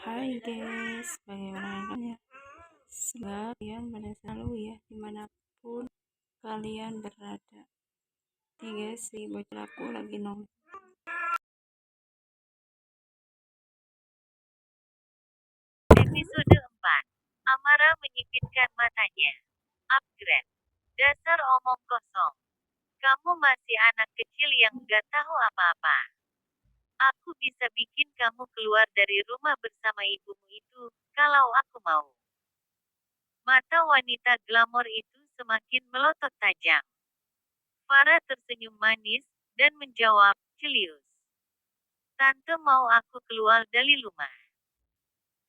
Hai guys, bagaimana kabarnya? Semoga kalian pada selalu ya, dimanapun kalian berada. Nih guys, si bocil aku lagi nongkrong. Episode 4. Amara menyipitkan matanya. Upgrade. Dasar omong kosong. Kamu masih anak kecil yang gak tahu apa-apa. Aku bisa bikin kamu keluar dari rumah bersama ibumu itu, kalau aku mau. Mata wanita glamor itu semakin melotot tajam. Farah tersenyum manis, dan menjawab, celius. Tante mau aku keluar dari rumah.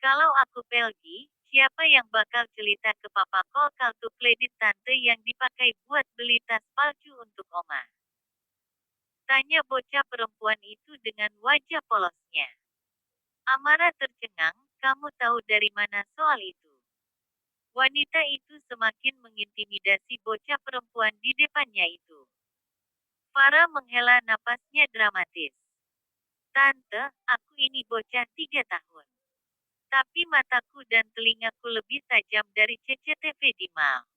Kalau aku pergi, siapa yang bakal cerita ke papa kalau tuh kredit tante yang dipakai buat beli tas palsu untuk oma? Tanya bocah perempuan itu dengan wajah polosnya. Amara tercengang, kamu tahu dari mana soal itu? Wanita itu semakin mengintimidasi bocah perempuan di depannya itu. Farah menghela napasnya dramatis. Tante, aku ini bocah 3 tahun. Tapi mataku dan telingaku lebih tajam dari CCTV di mal.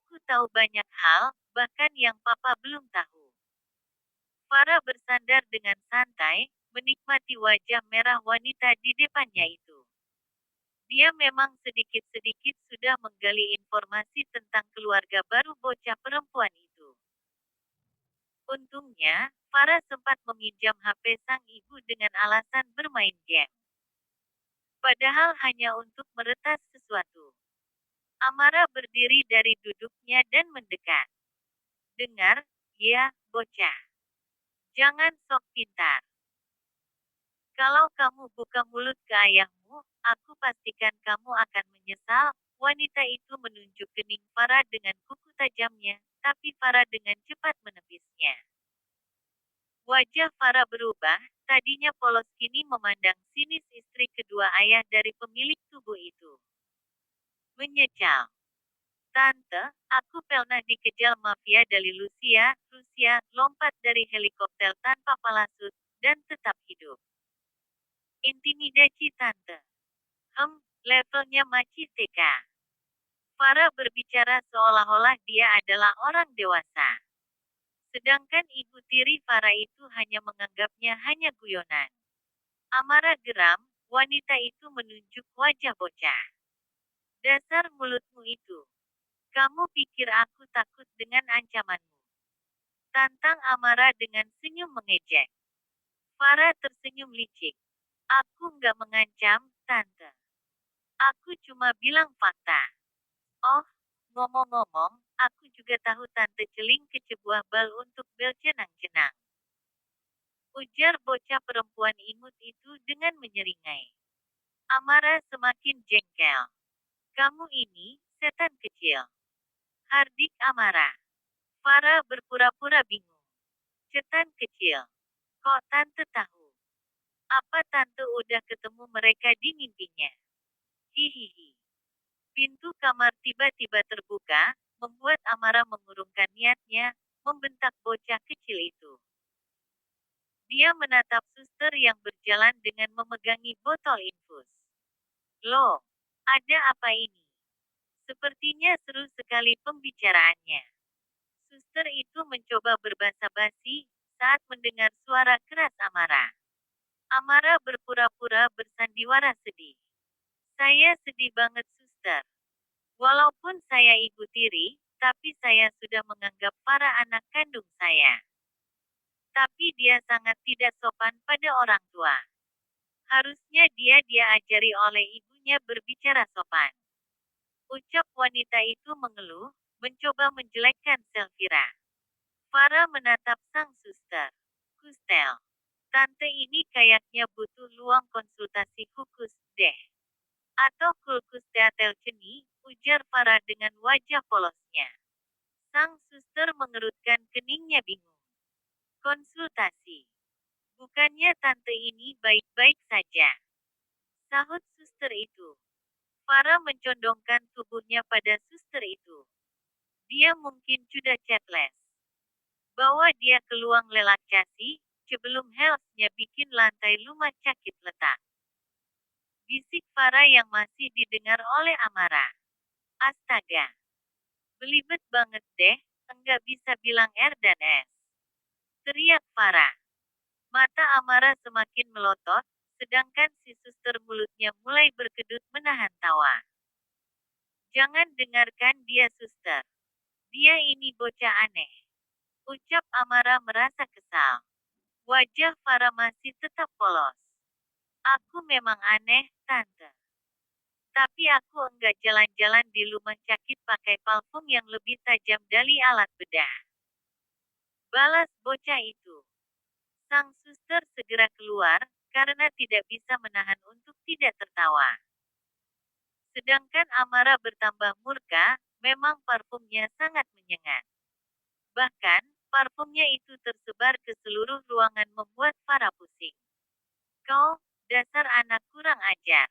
Aku tahu banyak hal, bahkan yang papa belum tahu. Farah bersandar dengan santai, menikmati wajah merah wanita di depannya itu. Dia memang sedikit-sedikit sudah menggali informasi tentang keluarga baru bocah perempuan itu. Untungnya, Farah sempat meminjam HP sang ibu dengan alasan bermain game. Padahal hanya untuk meretas sesuatu. Amara berdiri dari duduknya dan mendekat. Dengar, ya, bocah. Jangan sok pintar. Kalau kamu buka mulut ke ayahmu, aku pastikan kamu akan menyesal. Wanita itu menunjuk kening Farah dengan kuku tajamnya, tapi Farah dengan cepat menepisnya. Wajah Farah berubah, tadinya polos kini memandang sinis istri kedua ayah dari pemilik tubuh itu. Menyesal. Tante, aku pernah dikejar mafia dari Rusia, lompat dari helikopter tanpa parasut, dan tetap hidup. Intimidasi tante. Levelnya masih TK. Farah berbicara seolah-olah dia adalah orang dewasa. Sedangkan ibu tiri Farah itu hanya menganggapnya hanya guyonan. Amara geram, wanita itu menunjuk wajah bocah. Dasar mulutmu itu. Kamu pikir aku takut dengan ancamanmu? Tantang Amara dengan senyum mengejek. Farah tersenyum licik. Aku nggak mengancam, tante. Aku cuma bilang fakta. Oh, ngomong-ngomong, aku juga tahu tante celing ke sebuah bal untuk bercenang-cenang. Ujar bocah perempuan imut itu dengan menyeringai. Amara semakin jengkel. Kamu ini, setan kecil. Hardik Amara. Farah berpura-pura bingung. Setan kecil. Kok tante tahu? Apa tante udah ketemu mereka di mimpinya? Hihihi. Pintu kamar tiba-tiba terbuka, membuat Amara mengurungkan niatnya, membentak bocah kecil itu. Dia menatap suster yang berjalan dengan memegangi botol infus. Loh, ada apa ini? Sepertinya seru sekali pembicaraannya. Suster itu mencoba berbasa-basi, saat mendengar suara keras Amara. Amara berpura-pura bersandiwara sedih. Saya sedih banget suster. Walaupun saya ibu tiri, tapi saya sudah menganggap para anak kandung saya. Tapi dia sangat tidak sopan pada orang tua. Harusnya dia ajari oleh ibunya berbicara sopan. Ucap wanita itu mengeluh, mencoba menjelekkan Selvira. Farah menatap sang suster. Kustel. Tante ini kayaknya butuh luang konsultasi khusus, deh. Atau kulkus teatel ceni, ujar Farah dengan wajah polosnya. Sang suster mengerutkan keningnya bingung. Konsultasi. Bukannya tante ini baik-baik saja. Sahut suster itu. Farah mencondongkan tubuhnya pada suster itu. Dia mungkin sudah chatles. Bawa dia ke luang relaksasi, sebelum health-nya bikin lantai rumah sakit letak. Bisik Farah yang masih didengar oleh Amara. Astaga. Belibet banget deh, enggak bisa bilang R dan S. Teriak Farah. Mata Amara semakin melotot, sedangkan si suster mulutnya mulai berkedut menahan tawa. Jangan dengarkan dia suster. Dia ini bocah aneh. Ucap Amara merasa kesal. Wajah Farah masih tetap polos. Aku memang aneh, Tante. Tapi aku enggak jalan-jalan di rumah sakit pakai parfum yang lebih tajam dari alat bedah. Balas bocah itu. Sang suster segera keluar, karena tidak bisa menahan untuk tidak tertawa. Sedangkan Amara bertambah murka, memang parfumnya sangat menyengat. Bahkan, parfumnya itu tersebar ke seluruh ruangan membuat Farah pusing. Kau, dasar anak kurang ajar.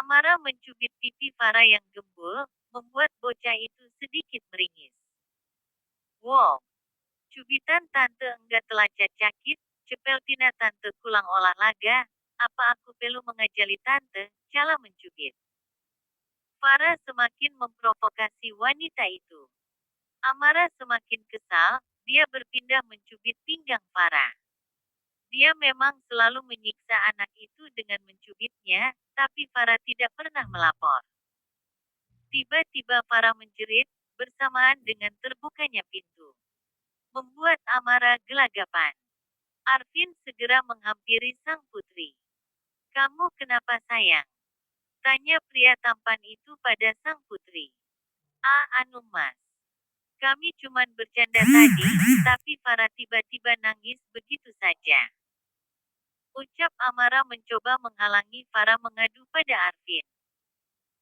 Amara mencubit pipi Farah yang gembul, membuat bocah itu sedikit meringis. Wow, cubitan tante enggak telacak cakit, cepeltina tante pulang olahraga, apa aku perlu mengajari tante, cara mencubit. Farah semakin memprovokasi wanita itu. Amara semakin kesal, dia berpindah mencubit pinggang Farah. Dia memang selalu menyiksa anak itu dengan mencubitnya, tapi Farah tidak pernah melapor. Tiba-tiba Farah menjerit, bersamaan dengan terbukanya pintu. Membuat Amara gelagapan. Arvin segera menghampiri sang putri. Kamu kenapa sayang? Tanya pria tampan itu pada sang putri. Anu mas. Kami cuman bercanda tadi, tapi Farah tiba-tiba nangis begitu saja. Ucap Amara mencoba menghalangi Farah mengadu pada Arvin.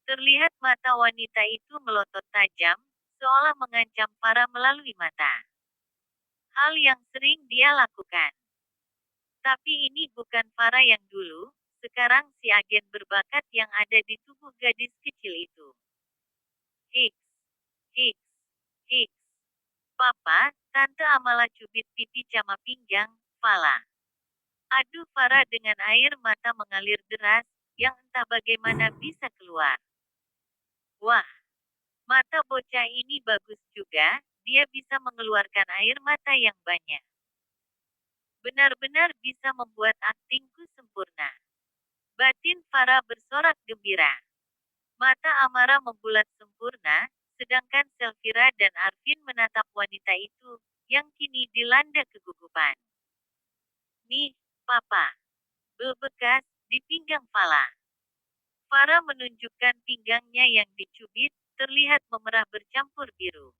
Terlihat mata wanita itu melotot tajam, seolah mengancam Farah melalui mata. Hal yang sering dia lakukan. Tapi ini bukan Farah yang dulu, sekarang si agen berbakat yang ada di tubuh gadis kecil itu. Hiks, hiks, hiks. Papa, Tante Amala cubit pipi sama pinggang, Fala. Aduh Farah dengan air mata mengalir deras, yang entah bagaimana bisa keluar. Wah, mata bocah ini bagus juga, dia bisa mengeluarkan air mata yang banyak. Benar-benar bisa membuat aktingku sempurna. Batin Farah bersorak gembira. Mata Amara membulat sempurna, sedangkan Selvira dan Arvin menatap wanita itu, yang kini dilanda kegugupan. Nih, Papa. Bebekas, di pinggang Fala. Farah menunjukkan pinggangnya yang dicubit, terlihat memerah bercampur biru.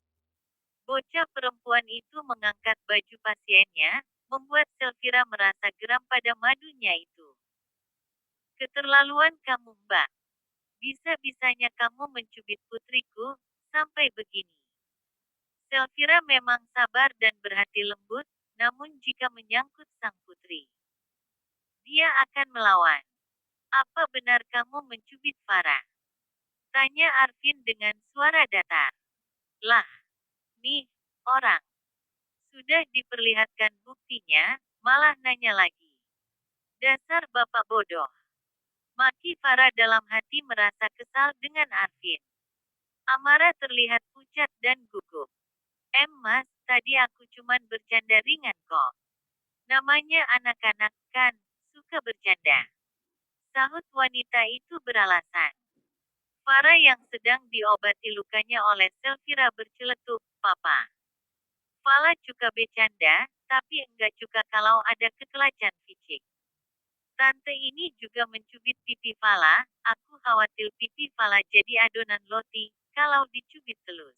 Bocah perempuan itu mengangkat baju pasiennya, membuat Selvira merasa geram pada madunya itu. Keterlaluan kamu mbak. Bisa-bisanya kamu mencubit putriku, sampai begini. Selvira memang sabar dan berhati lembut, namun jika menyangkut sang putri, dia akan melawan. Apa benar kamu mencubit Farah? Tanya Arvin dengan suara datar. Lah, nih, orang. Sudah diperlihatkan buktinya, malah nanya lagi. Dasar bapak bodoh. Maki Farah dalam hati merasa kesal dengan Arvin. Amara terlihat pucat dan gugup. Mas, tadi aku cuman bercanda ringan kok. Namanya anak-anak kan, suka bercanda. Sahut wanita itu beralasan. Farah yang sedang diobati lukanya oleh Selvira berceletuk, Papa. Fala cuka bercanda, tapi enggak cuka kalau ada kekelacan fisik. Tante ini juga mencubit pipi Fala, aku khawatir pipi Fala jadi adonan roti, kalau dicubit telus.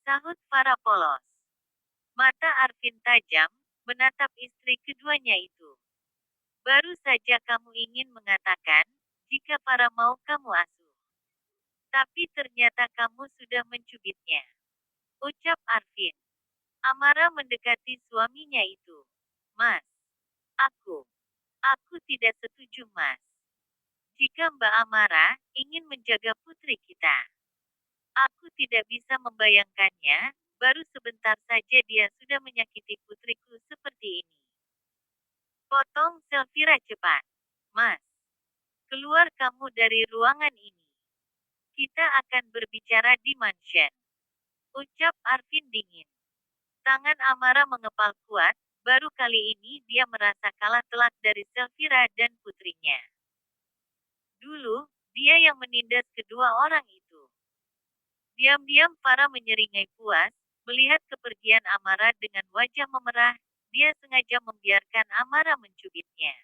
Sahut Farah polos. Mata Arvin tajam, menatap istri keduanya itu. Baru saja kamu ingin mengatakan, jika Farah mau kamu asuh. Tapi ternyata kamu sudah mencubitnya. Ucap Arvin. Amara mendekati suaminya itu. Mas, aku tidak setuju mas. Jika Mbak Amara ingin menjaga putri kita, aku tidak bisa membayangkannya, baru sebentar saja dia sudah menyakiti putriku seperti ini. Potong Selvira cepat. Mas, Keluar kamu dari ruangan ini. Kita akan berbicara di mansion. Ucap Arvin dingin. Tangan Amara mengepal kuat, baru kali ini dia merasa kalah telak dari Selvira dan putrinya. Dulu, dia yang menindas kedua orang itu. Diam-diam Farah menyeringai puas, melihat kepergian Amara dengan wajah memerah, dia sengaja membiarkan Amara mencubitnya.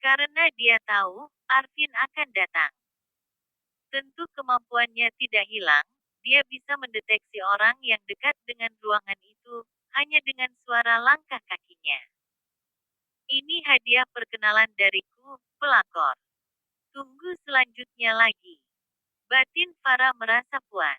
Karena dia tahu, Arvin akan datang. Tentu kemampuannya tidak hilang, dia bisa mendeteksi orang yang dekat dengan ruangan itu, hanya dengan suara langkah kakinya. Ini hadiah perkenalan dariku, pelakor. Tunggu selanjutnya lagi. Batin Farah merasa puas.